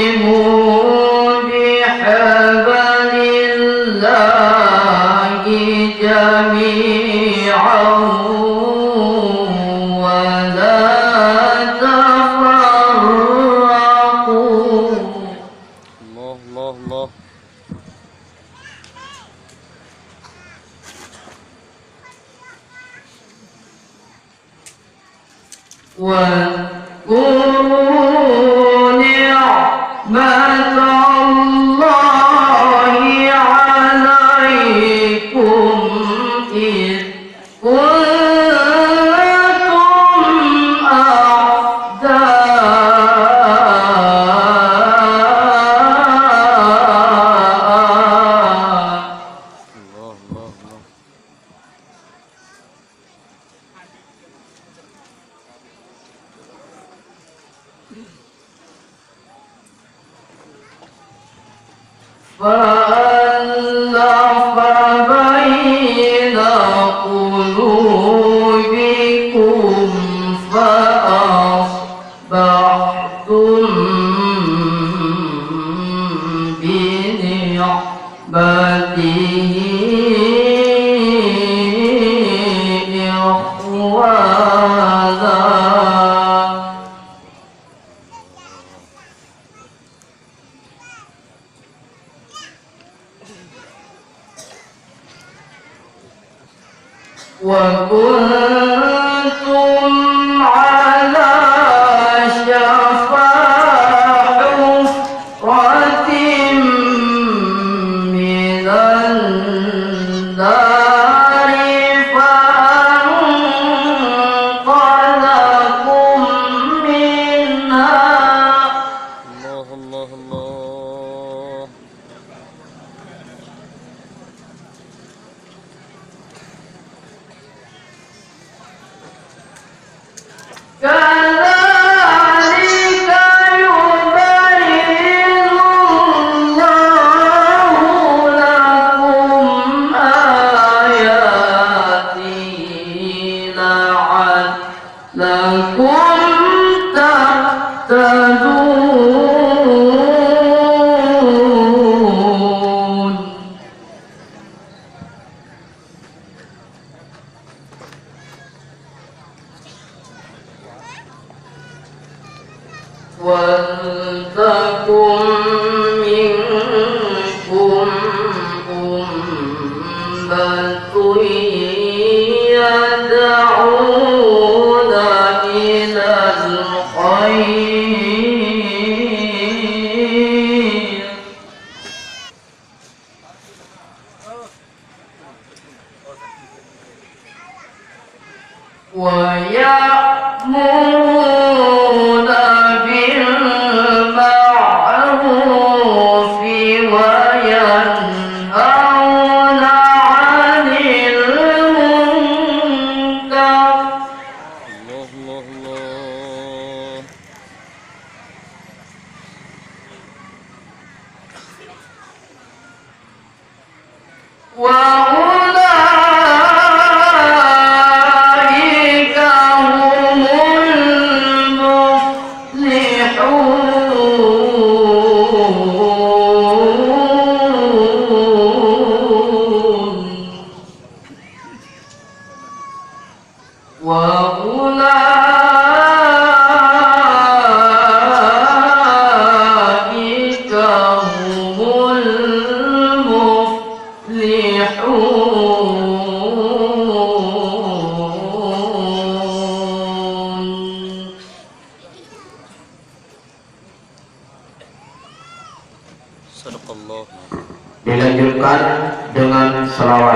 واعتصموا بحبل الله جميعا ولا تفرقوا. الله الله الله. واذكروا نعمة الله عليكم إذ كنتم أعداء فألف بين قلوبكم فأصبحتم بنعمته إخوانا. وكنتم على شفا حفرة من النار فأنقذكم منها. الله الله الله. كذلك يبين الله لكم آياته لعلكم تهتدون. ولتكن منكم أمة يدعون إلى الخير ويأمرون بالمعروف وينهون عن المنكر. الله الله الله. وأولئك هم المفلحون. وأولئك هم المفلحون. Sadaqallah. Dilanjutkan dengan salawat.